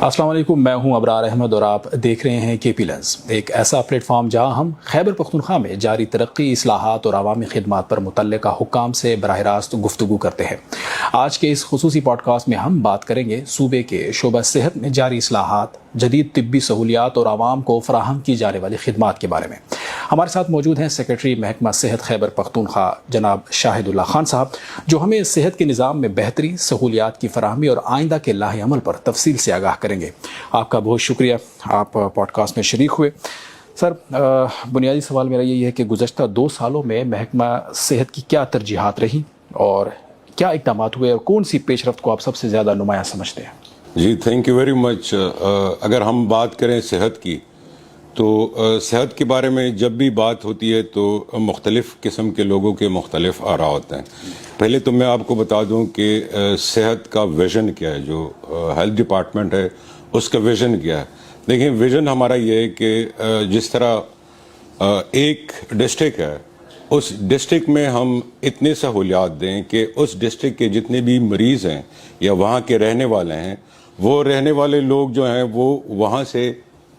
السلام علیکم، میں ہوں ابرار احمد اور آپ دیکھ رہے ہیں کے پی لینس، ایک ایسا پلیٹ فارم جہاں ہم خیبر پختونخوا میں جاری ترقی، اصلاحات اور عوامی خدمات پر متعلقہ حکام سے براہ راست گفتگو کرتے ہیں۔ آج کے اس خصوصی پوڈ کاسٹ میں ہم بات کریں گے صوبے کے شعبہ صحت میں جاری اصلاحات، جدید طبی سہولیات اور عوام کو فراہم کی جانے والی خدمات کے بارے میں۔ ہمارے ساتھ موجود ہیں سیکرٹری محکمہ صحت خیبر پختونخوا جناب شاہد اللہ خان صاحب، جو ہمیں صحت کے نظام میں بہتری، سہولیات کی فراہمی اور آئندہ کے لاہ عمل پر تفصیل سے آگاہ کریں گے۔ آپ کا بہت شکریہ، آپ پوڈ کاسٹ میں شریک ہوئے۔ سر، بنیادی سوال میرا یہی ہے کہ گزشتہ 2 سالوں میں محکمہ صحت کی کیا ترجیحات رہیں اور کیا اقدامات ہوئے اور کون سی پیش رفت کو آپ سب سے زیادہ نمایاں سمجھتے ہیں؟ جی، تھینک یو ویری مچ۔ اگر ہم بات کریں صحت کی تو صحت کے بارے میں جب بھی بات ہوتی ہے تو مختلف قسم کے لوگوں کے مختلف آراء ہوتے ہیں۔ پہلے تو میں آپ کو بتا دوں کہ صحت کا ویژن کیا ہے، جو ہیلتھ ڈپارٹمنٹ ہے اس کا ویژن کیا ہے۔ دیکھیں، ویژن ہمارا یہ ہے کہ جس طرح ایک ڈسٹرکٹ ہے، اس ڈسٹرکٹ میں ہم اتنے سہولیات دیں کہ اس ڈسٹرکٹ کے جتنے بھی مریض ہیں یا وہاں کے رہنے والے ہیں، وہ رہنے والے لوگ جو ہیں وہ وہاں سے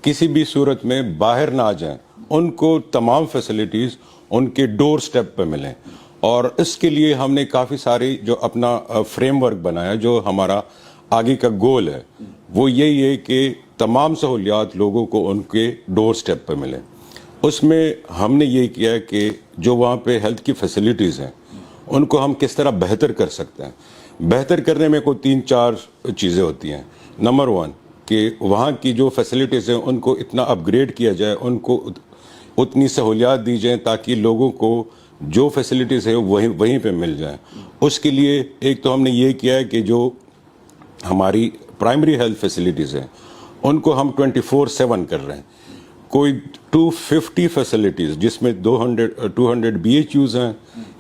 کسی بھی صورت میں باہر نہ آ جائیں، ان کو تمام فیسلٹیز ان کے ڈور سٹیپ پہ ملیں۔ اور اس کے لیے ہم نے کافی ساری جو اپنا فریم ورک بنایا، جو ہمارا آگے کا گول ہے وہ یہی ہے کہ تمام سہولیات لوگوں کو ان کے ڈور سٹیپ پہ ملیں۔ اس میں ہم نے یہ کیا ہے کہ جو وہاں پہ ہیلتھ کی فیسلٹیز ہیں ان کو ہم کس طرح بہتر کر سکتے ہیں۔ بہتر کرنے میں کوئی 3-4 چیزیں ہوتی ہیں۔ نمبر 1 کہ وہاں کی جو فیسلٹیز ہیں ان کو اتنا اپ گریڈ کیا جائے، ان کو اتنی سہولیات دی جائیں تاکہ لوگوں کو جو فیسلٹیز ہیں وہیں پہ مل جائیں۔ اس کے لیے ایک تو ہم نے یہ کیا ہے کہ جو ہماری پرائمری ہیلتھ فیسلٹیز ہیں ان کو ہم 24/7 کر رہے ہیں۔ کوئی 250 فیسلٹیز جس میں 200 BHUs ہیں،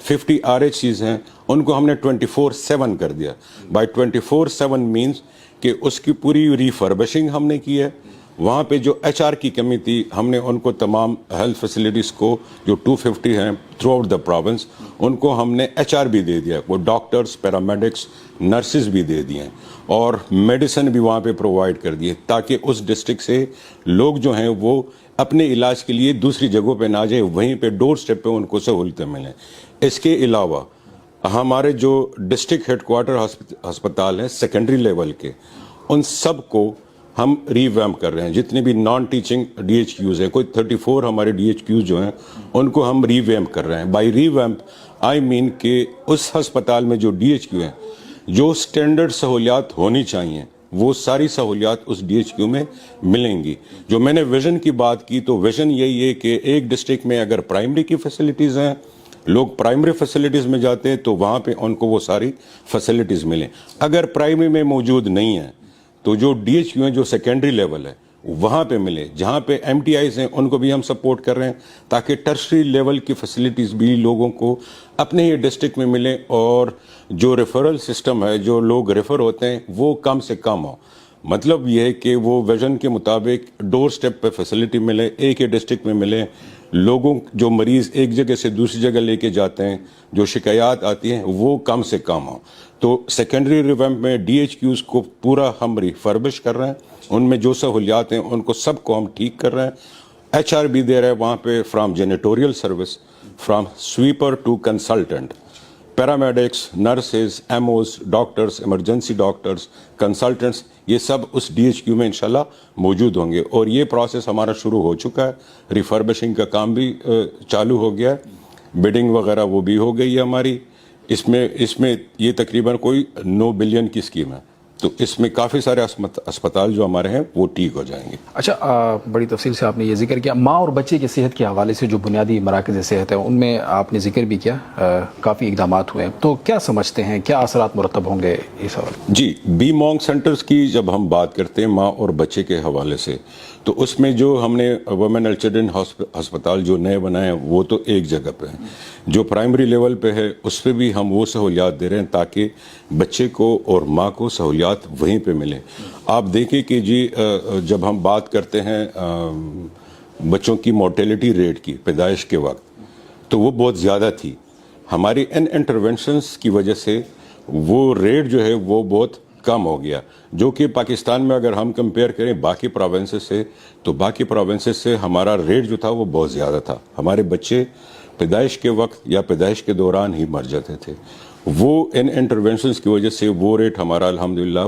50 RHCs ہیں، ان کو ہم نے 24/7 کر دیا۔ بائی 24/7 مینس کہ اس کی پوری ریفربشنگ ہم نے کی ہے۔ وہاں پہ جو HR کی کمی تھی، ہم نے ان کو تمام ہیلتھ فیسلٹیز کو جو 250 ہیں تھرو آؤٹ دا پروونس، ان کو ہم نے HR بھی دے دیا، وہ ڈاکٹرز، پیرامیڈکس، نرسز بھی دے دیے ہیں، اور میڈیسن بھی وہاں پہ پرووائڈ کر دیے تاکہ اس ڈسٹرکٹ سے لوگ جو ہیں وہ اپنے علاج کے لیے دوسری جگہوں پہ نہ جائیں، وہیں پہ ڈور سٹیپ پہ ان کو سہولتیں ملیں۔ اس کے علاوہ ہمارے جو ڈسٹرکٹ ہیڈ کوارٹر ہسپتال ہیں سیکنڈری لیول کے، ان سب کو ہم ری ویمپ کر رہے ہیں۔ جتنے بھی نان ٹیچنگ DHQs ہیں، کوئی 34 ہمارے DHQs جو ہیں ان کو ہم ری ویمپ کر رہے ہیں۔ بائی ری ویمپ آئی مین کہ اس ہسپتال میں جو DHQ ہیں، جو سٹینڈرڈ سہولیات ہونی چاہیے وہ ساری سہولیات اس DHQ میں ملیں گی۔ جو میں نے ویژن کی بات کی تو ویژن یہی ہے کہ ایک ڈسٹرکٹ میں اگر پرائمری کی فیسلٹیز ہیں، لوگ پرائمری فیسلٹیز میں جاتے ہیں تو وہاں پہ ان کو وہ ساری فیسلٹیز ملیں۔ اگر پرائمری میں موجود نہیں ہیں تو جو DHQ ہیں، جو سیکنڈری لیول ہے، وہاں پہ ملے۔ جہاں پہ MTIs ہیں ان کو بھی ہم سپورٹ کر رہے ہیں تاکہ ٹرشری لیول کی فیسلٹیز بھی لوگوں کو اپنے ہی ڈسٹرکٹ میں ملیں، اور جو ریفرل سسٹم ہے، جو لوگ ریفر ہوتے ہیں، وہ کم سے کم ہو۔ مطلب یہ ہے کہ وہ ویژن کے مطابق ڈور سٹیپ پہ فیسلٹی ملے، ایک ہی ڈسٹرکٹ میں ملے، لوگوں جو مریض ایک جگہ سے دوسری جگہ لے کے جاتے ہیں، جو شکایات آتی ہیں وہ کم سے کم ہوں۔ تو سیکنڈری ریویمپ میں DHQs کو پورا ہم ریفربش کر رہے ہیں، ان میں جو سہولیات ہیں ان کو سب کو ہم ٹھیک کر رہے ہیں۔ HR بھی دے رہے ہیں وہاں پہ، from janitorial service, from sweeper to consultant, paramedics, nurses, MOs، doctors, emergency doctors, consultants, یہ سب اس DHQ میں انشاءاللہ موجود ہوں گے۔ اور یہ پروسیس ہمارا شروع ہو چکا ہے، ریفربشنگ کا کام بھی چالو ہو گیا ہے، بیڈنگ وغیرہ وہ بھی ہو گئی ہے ہماری۔ اس میں یہ تقریباً کوئی 9 بلین کی اسکیم ہے، تو اس میں کافی سارے اسپتال جو ہمارے ہیں وہ ٹھیک ہو جائیں گے۔ اچھا، بڑی تفصیل سے آپ نے یہ ذکر کیا ماں اور بچے کی صحت کے حوالے سے، جو بنیادی مراکز صحت ہیں ان میں آپ نے ذکر بھی کیا، کافی اقدامات ہوئے ہیں، تو کیا سمجھتے ہیں کیا اثرات مرتب ہوں گے اس حوالے؟ جی، بی مونگ سینٹرز کی جب ہم بات کرتے ہیں ماں اور بچے کے حوالے سے، تو اس میں جو ہم نے وومن اینڈ چلڈرن ہسپتال جو نئے بنائے ہیں وہ تو ایک جگہ پہ ہیں۔ جو پرائمری لیول پہ ہے اس پہ بھی ہم وہ سہولیات دے رہے ہیں تاکہ بچے کو اور ماں کو سہولیات وہیں پہ ملیں۔ آپ دیکھیں کہ جی جب ہم بات کرتے ہیں بچوں کی مورٹیلٹی ریٹ کی پیدائش کے وقت، تو وہ بہت زیادہ تھی۔ ہماری ان انٹرونشنز کی وجہ سے وہ ریٹ جو ہے وہ بہت کم ہو گیا، جو کہ پاکستان میں اگر ہم کمپیئر کریں باقی پروونسز سے تو باقی پروونسز سے ہمارا ریٹ جو تھا وہ بہت زیادہ تھا. ہمارے بچے پیدائش کے وقت یا پیدائش کے دوران ہی مر جاتے تھے. وہ ان انٹرونشنز کی وجہ سے وہ ریٹ ہمارا الحمدللہ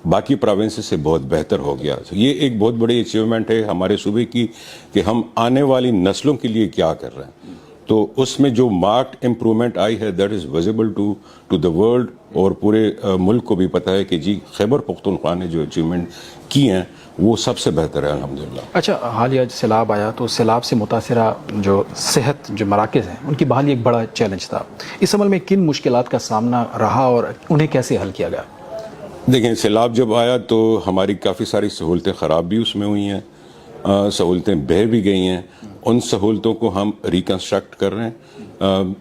باقی پروونسز سے بہت بہتر ہو گیا. یہ ایک بہت بڑی اچیومنٹ ہے ہمارے صوبے کی کہ ہم آنے والی نسلوں کے لیے کیا کر رہے ہیں. تو اس میں جو مارکڈ امپرومنٹ آئی ہے that is visible to the world, اور پورے ملک کو بھی پتہ ہے کہ جی خیبر پختونخوا نے جو اچیومنٹ کی ہیں وہ سب سے بہتر ہے الحمدللہ. اچھا، حالیہ سیلاب آیا تو سیلاب سے متاثرہ جو صحت جو مراکز ہیں ان کی بحالی ایک بڑا چیلنج تھا. اس عمل میں کن مشکلات کا سامنا رہا اور انہیں کیسے حل کیا گیا؟ دیکھیں، سیلاب جب آیا تو ہماری کافی ساری سہولتیں خراب بھی اس میں ہوئی ہیں، سہولتیں بہہ بھی گئی ہیں. ان سہولتوں کو ہم ریکنسٹرکٹ کر رہے ہیں.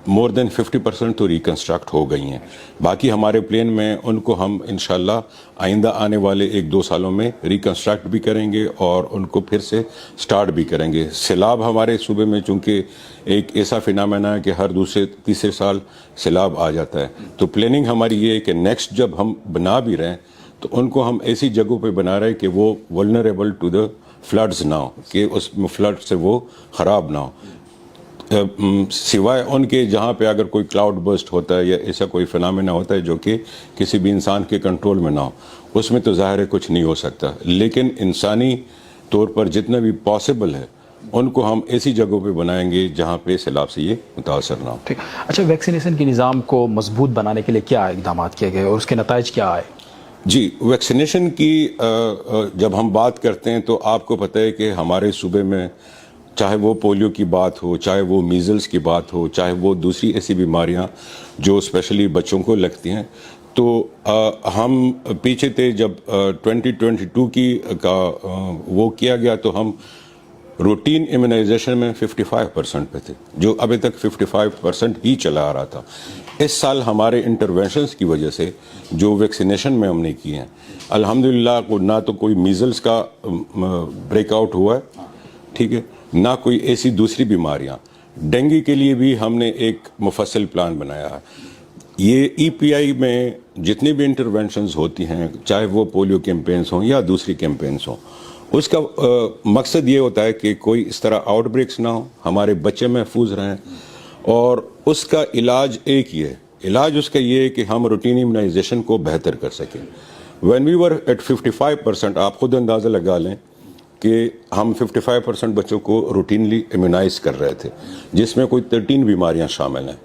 مور دین 50% تو ریکنسٹرکٹ ہو گئی ہیں. باقی ہمارے پلین میں ان کو ہم انشاءاللہ آئندہ آنے والے 1-2 سالوں میں ریکنسٹرکٹ بھی کریں گے اور ان کو پھر سے سٹارٹ بھی کریں گے. سیلاب ہمارے صوبے میں چونکہ ایک ایسا فینامنا ہے کہ ہر دوسرے تیسرے سال سیلاب آ جاتا ہے، تو پلاننگ ہماری یہ ہے کہ نیکسٹ جب ہم بنا بھی رہے ہیں تو ان کو ہم ایسی جگہوں پہ بنا رہے ہیں کہ وہ ولنریبل ٹو دا فلڈز نہ ہو، کہ اس فلڈ سے وہ خراب نہ ہو، سوائے ان کے جہاں پہ اگر کوئی کلاؤڈ برسٹ ہوتا ہے یا ایسا کوئی فینامنا ہوتا ہے جو کہ کسی بھی انسان کے کنٹرول میں نہ ہو، اس میں تو ظاہر ہے کچھ نہیں ہو سکتا. لیکن انسانی طور پر جتنا بھی پاسبل ہے ان کو ہم ایسی جگہوں پہ بنائیں گے جہاں پہ سیلاب سے یہ متاثر نہ ہو. ٹھیک. اچھا، ویکسینیشن کے نظام کو مضبوط بنانے کے لیے کیا اقدامات کیے گئے اور اس کے نتائج کیا آئے؟ جی، ویکسینیشن کی جب ہم بات کرتے ہیں تو آپ کو پتہ ہے کہ ہمارے صوبے میں چاہے وہ پولیو کی بات ہو، چاہے وہ میزلز کی بات ہو، چاہے وہ دوسری ایسی بیماریاں جو اسپیشلی بچوں کو لگتی ہیں، تو ہم پیچھے تھے جب 2022 کی کا وہ کیا گیا تو ہم روٹین امیونائزیشن میں 55% پہ تھے، جو ابھی تک 55% ہی چلا آ رہا تھا. اس سال ہمارے انٹرونشنز کی وجہ سے جو ویکسینیشن میں ہم نے کی ہیں الحمدللہ نہ تو کوئی میزلز کا بریک آؤٹ ہوا ہے، ٹھیک ہے، نہ کوئی ایسی دوسری بیماریاں. ڈینگی کے لیے بھی ہم نے ایک مفصل پلان بنایا ہے. یہ ای پی آئی میں جتنی بھی انٹرونشنز ہوتی ہیں، چاہے وہ پولیو کیمپینز ہوں یا دوسری کیمپینز ہوں، اس کا مقصد یہ ہوتا ہے کہ کوئی اس طرح آؤٹ بریکس نہ ہو، ہمارے بچے محفوظ رہیں. اور اس کا علاج ایک ہی ہے، علاج اس کا یہ ہے کہ ہم روٹین امیونائزیشن کو بہتر کر سکیں. وین وی ور ایٹ 55%، آپ خود اندازہ لگا لیں کہ ہم 55% بچوں کو روٹینلی امیونائز کر رہے تھے، جس میں کوئی 13 بیماریاں شامل ہیں.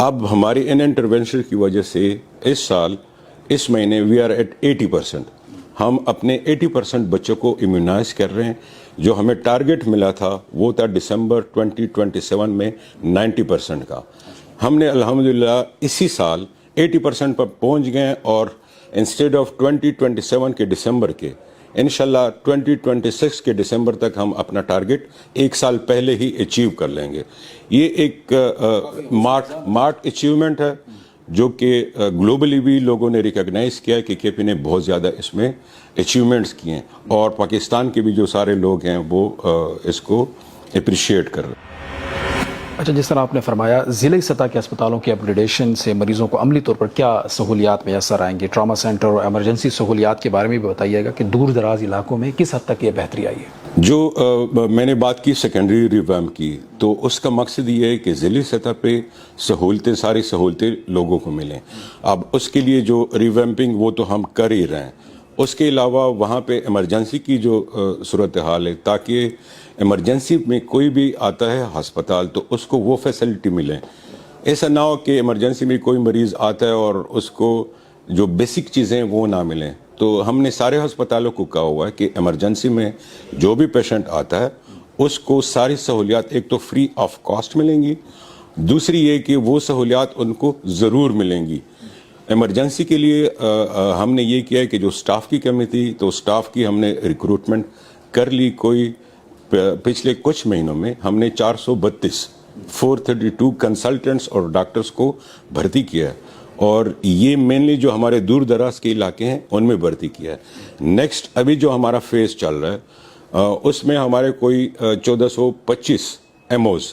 اب ہماری ان انٹرونشن کی وجہ سے اس سال اس مہینے وی آر ایٹ 80%. ہم اپنے 80% بچوں کو امیونائز کر رہے ہیں. جو ہمیں ٹارگٹ ملا تھا وہ تھا دسمبر 2027 میں 90% کا. ہم نے الحمدللہ اسی سال 80% پر پہنچ گئے، اور انسٹیڈ آف 2027 کے دسمبر کے انشاءاللہ 2026 کے دسمبر تک ہم اپنا ٹارگٹ 1 سال پہلے ہی اچیو کر لیں گے. یہ ایک مارک اچیومنٹ ہے جو کہ گلوبلی بھی لوگوں نے ریکگنائز کیا ہے کہ کے پی نے بہت زیادہ اس میں اچیومنٹس کیے ہیں، اور پاکستان کے بھی جو سارے لوگ ہیں وہ اس کو اپریشیٹ کر رہے ہیں. اچھا، جس طرح آپ نے فرمایا ضلعی سطح کے اسپتالوں کی اپ گریڈیشن سے مریضوں کو عملی طور پر کیا سہولیات میسر آئیں گی؟ ٹراما سینٹر اور ایمرجنسی سہولیات کے بارے میں بھی بتائیے گا کہ دور دراز علاقوں میں کس حد تک یہ بہتری آئی ہے؟ جو میں نے بات کی سیکنڈری ریویمپ کی، تو اس کا مقصد یہ ہے کہ ضلعی سطح پہ ساری سہولتیں لوگوں کو ملیں. اب اس کے لیے جو ریویمپنگ وہ تو ہم کر ہی رہے ہیں. اس کے علاوہ وہاں پہ ایمرجنسی کی جو صورتحال ہے، تاکہ ایمرجنسی میں کوئی بھی آتا ہے ہسپتال تو اس کو وہ فیسلٹی ملے. ایسا نہ ہو کہ ایمرجنسی میں کوئی مریض آتا ہے اور اس کو جو بیسک چیزیں وہ نہ ملیں. تو ہم نے سارے ہسپتالوں کو کہا ہوا ہے کہ ایمرجنسی میں جو بھی پیشنٹ آتا ہے اس کو ساری سہولیات ایک تو فری آف کاسٹ ملیں گی، دوسری یہ کہ وہ سہولیات ان کو ضرور ملیں گی. ایمرجنسی کے لیے ہم نے یہ کیا ہے کہ جو سٹاف کی کمی تھی تو سٹاف کی ہم نے ریکروٹمنٹ کر لی. کوئی پچھلے کچھ مہینوں میں ہم نے 432 کنسلٹنٹس اور ڈاکٹرز کو بھرتی کیا ہے، اور یہ مینلی جو ہمارے دور دراز کے علاقے ہیں ان میں بھرتی کیا ہے. نیکسٹ ابھی جو ہمارا فیز چل رہا ہے اس میں ہمارے کوئی 1425 ایم اوز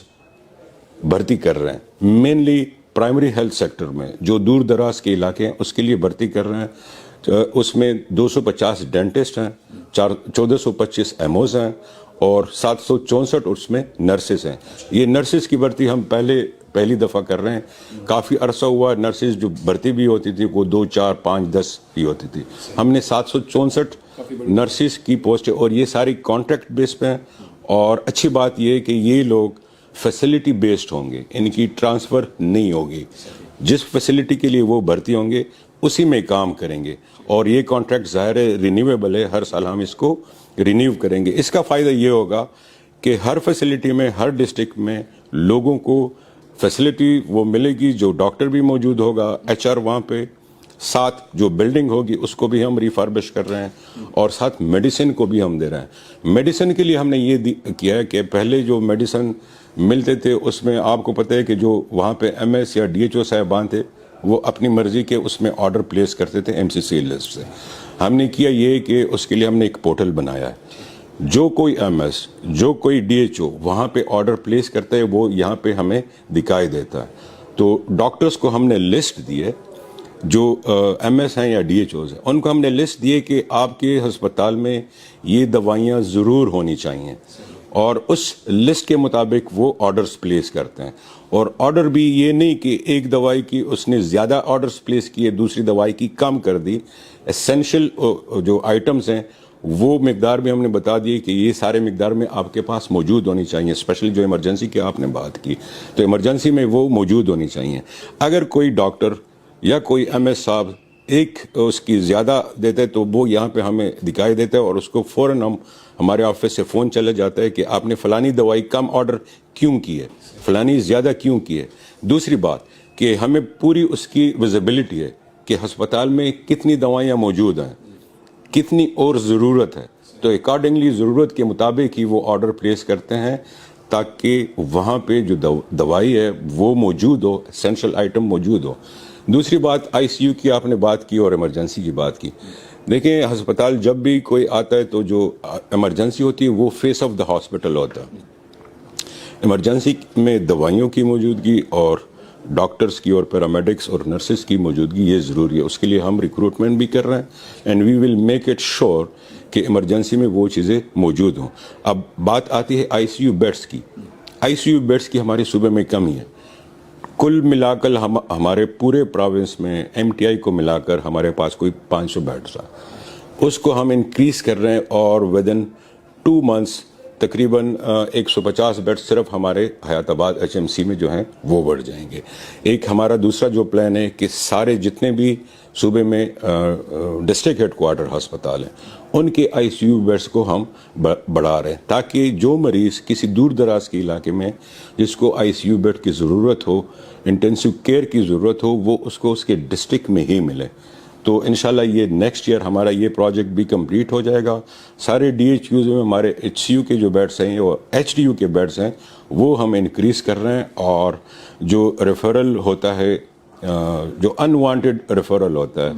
بھرتی کر رہے ہیں، مینلی پرائمری ہیلتھ سیکٹر میں جو دور دراز کے علاقے ہیں اس کے لیے بھرتی کر رہے ہیں. اس میں 250 ڈینٹسٹ ہیں, 1425 ایموز ہیں اور 764 اس میں نرسز ہیں. یہ نرسز کی بھرتی ہم پہلی دفعہ کر رہے ہیں. کافی عرصہ ہوا نرسز جو بھرتی بھی ہوتی تھی وہ 2 4 5 10 ہی ہوتی تھی. ہم نے 764 نرسز کی پوسٹ, اور یہ ساری کانٹریکٹ بیس پہ ہیں. اور اچھی بات یہ ہے کہ یہ لوگ فیسلٹی بیسڈ ہوں گے, ان کی ٹرانسفر نہیں ہوگی. جس فیسلٹی کے لیے وہ بھرتی ہوں گے اسی میں کام کریں گے. اور یہ کانٹریکٹ ظاہر ہے رینیویبل ہے, ہر سال ہم اس کو رینیو کریں گے. اس کا فائدہ یہ ہوگا کہ ہر فیسلٹی میں, ہر ڈسٹرکٹ میں لوگوں کو فیسلٹی وہ ملے گی. جو ڈاکٹر بھی موجود ہوگا, ایچ آر وہاں پہ, ساتھ جو بلڈنگ ہوگی اس کو بھی ہم ریفربش کر رہے ہیں, اور ساتھ میڈیسن کو بھی ہم دے رہے ہیں. میڈیسن کے لیے ہم نے یہ کیا ہے کہ پہلے جو میڈیسن ملتے تھے اس میں آپ کو پتہ ہے کہ جو وہاں پہ ایم ایس یا ڈی ایچ او صاحبان تھے وہ اپنی مرضی کے اس میں آرڈر پلیس کرتے تھے ایم سی سی لسٹ سے. ہم نے کیا یہ کہ اس کے لیے ہم نے ایک پورٹل بنایا ہے. جو کوئی ایم ایس, جو کوئی ڈی ایچ او وہاں پہ آرڈر پلیس کرتا ہے وہ یہاں پہ ہمیں دکھائی دیتا ہے. تو ڈاکٹرز کو ہم نے لسٹ دی ہے, جو ایم ایس ہیں یا ڈی ایچ اوز ہیں ان کو ہم نے لسٹ دی ہے کہ آپ کے ہسپتال میں یہ دوائیاں ضرور ہونی چاہیے, اور اس لسٹ کے مطابق وہ آرڈرز پلیس کرتے ہیں. اور آرڈر بھی یہ نہیں کہ ایک دوائی کی اس نے زیادہ آرڈرز پلیس کیے, دوسری دوائی کی کم کر دی. اسینشل جو آئٹمز ہیں وہ مقدار بھی ہم نے بتا دی کہ یہ سارے مقدار میں آپ کے پاس موجود ہونی چاہیے. اسپیشلی جو ایمرجنسی کی آپ نے بات کی تو ایمرجنسی میں وہ موجود ہونی چاہیے. اگر کوئی ڈاکٹر یا کوئی ایم ایس صاحب ایک اس کی زیادہ دیتے تو وہ یہاں پہ ہمیں دکھائی دیتا ہے, اور اس کو فوراً ہمارے آفس سے فون چلا جاتا ہے کہ آپ نے فلانی دوائی کم آرڈر کیوں کی ہے, فلانی زیادہ کیوں کی ہے. دوسری بات کہ ہمیں پوری اس کی ویزیبلٹی ہے کہ ہسپتال میں کتنی دوائیاں موجود ہیں, کتنی اور ضرورت ہے. تو اکارڈنگلی ضرورت کے مطابق ہی وہ آرڈر پلیس کرتے ہیں تاکہ وہاں پہ جو دوائی ہے وہ موجود ہو, اسینشل آئٹم موجود ہو. دوسری بات آئی سی یو کی آپ نے بات کی اور ایمرجنسی کی بات کی. دیکھیں ہسپتال جب بھی کوئی آتا ہے تو جو ایمرجنسی ہوتی ہے وہ فیس آف دا ہاسپٹل ہوتا ہے. ایمرجنسی میں دوائیوں کی موجودگی اور ڈاکٹرز کی اور پیرامیڈکس اور نرسز کی موجودگی یہ ضروری ہے. اس کے لیے ہم ریکروٹمنٹ بھی کر رہے ہیں, and we will make it sure کہ ایمرجنسی میں وہ چیزیں موجود ہوں. اب بات آتی ہے آئی سی یو بیڈس کی. آئی سی یو بیڈس کی ہمارے صوبے میں کمی ہے. کل ملا کر ہمارے پورے پروونس میں ایم ٹی آئی کو ملا کر ہمارے پاس کوئی 500 بیڈس ہے. اس کو ہم انکریز کر رہے ہیں, اور ود ان 2 months تقریباً 150 بیڈ صرف ہمارے حیات آباد ایچ ایم سی میں جو ہیں وہ بڑھ جائیں گے. ایک ہمارا دوسرا جو پلان ہے کہ سارے جتنے بھی صوبے میں ڈسٹرکٹ ہیڈ کوارٹر ہسپتال ہیں ان کے آئی سی یو بیڈس کو ہم بڑھا رہے ہیں, تاکہ جو مریض کسی دور دراز کے علاقے میں جس کو آئی سی یو بیڈ کی ضرورت ہو, انٹینسو کیئر کی ضرورت ہو, وہ اس کو اس کے ڈسٹرکٹ میں ہی ملے. تو انشاءاللہ یہ نیکسٹ ایئر ہمارا یہ پروجیکٹ بھی کمپلیٹ ہو جائے گا. سارے ڈی ایچ یوز میں ہمارے ایچ سی یو کے جو بیڈس ہیں اور ایچ ڈی یو کے بیڈس ہیں وہ ہم انکریز کر رہے ہیں. اور جو ریفرل ہوتا ہے, جو انوانٹیڈ ریفرل ہوتا ہے,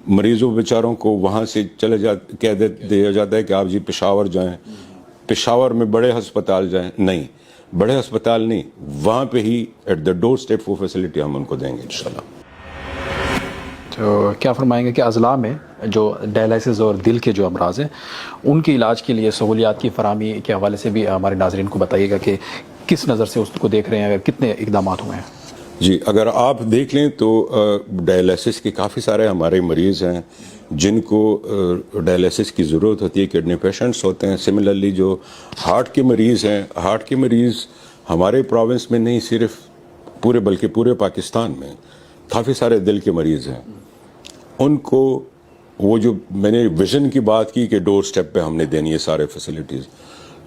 مریضوں بیچاروں کو وہاں سے کہہ دیا جاتا ہے کہ آپ جی پشاور جائیں, پشاور میں بڑے ہسپتال جائیں. نہیں, بڑے ہسپتال نہیں, وہاں پہ ہی ایٹ دا ڈور اسٹیپ وہ فیسلٹی ہم ان کو دیں گے انشاءاللہ. تو کیا فرمائیں گے کہ اضلاع میں جو ڈائلائسس اور دل کے جو امراض ہیں ان کے علاج کے لیے سہولیات کی فراہمی کے حوالے سے بھی ہمارے ناظرین کو بتائیے گا کہ کس نظر سے اس کو دیکھ رہے ہیں, کتنے اقدامات ہوئے ہیں؟ جی, اگر آپ دیکھ لیں تو ڈائلائسس کے کافی سارے ہمارے مریض ہیں جن کو ڈائلائسس کی ضرورت ہوتی ہے. کڈنی پیشنٹس ہوتے ہیں. سملرلی جو ہارٹ کے مریض ہیں, ہارٹ کے مریض ہمارے پروونس میں نہیں صرف پورے بلکہ پورے پاکستان میں کافی سارے دل کے مریض ہیں. ان کو وہ جو میں نے ویژن کی بات کی کہ ڈور سٹیپ پہ ہم نے دینی ہے سارے فیسلٹیز,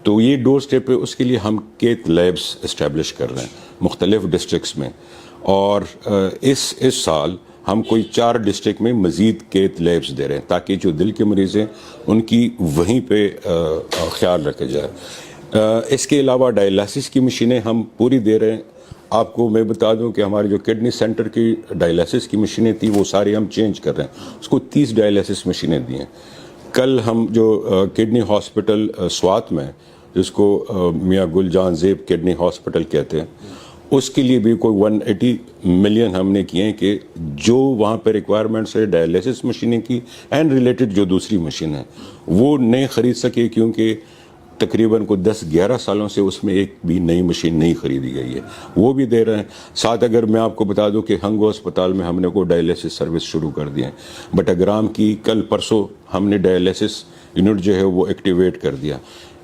تو یہ ڈور سٹیپ پہ اس کے لیے ہم کیتھ لیبس اسٹیبلش کر رہے ہیں مختلف ڈسٹرکٹس میں. اور اس سال ہم کوئی 4 ڈسٹرکٹ میں مزید کیتھ لیبس دے رہے ہیں تاکہ جو دل کے مریض ہیں ان کی وہیں پہ خیال رکھا جائے. اس کے علاوہ ڈائلائسس کی مشینیں ہم پوری دے رہے ہیں. آپ کو میں بتا دوں کہ ہمارے جو کڈنی سینٹر کی ڈائلائسس کی مشینیں تھیں وہ ساری ہم چینج کر رہے ہیں, اس کو 30 ڈائلائسس مشینیں دی ہیں. کل ہم جو کڈنی ہاسپٹل سوات میں جس کو میاں گل جان زیب کڈنی ہاسپٹل کہتے ہیں اس کے لیے بھی کوئی 180 ملین ہم نے کیے ہیں کہ جو وہاں پہ ریکوائرمنٹس ہے ڈائلیسس مشینیں کی اینڈ ریلیٹڈ جو دوسری مشین ہیں وہ نہیں خرید سکے کیونکہ تقریباً کو 10-11 سالوں سے اس میں ایک بھی نئی مشین نہیں خریدی گئی ہے، وہ بھی دے رہے ہیں. ساتھ اگر میں آپ کو بتا دوں کہ ہنگو اسپتال میں ہم نے کوئی ڈائلیسس سروس شروع کر دی ہے، بٹاگرام کی کل پرسوں ہم نے ڈائلیسس یونٹ جو ہے وہ ایکٹیویٹ کر دیا.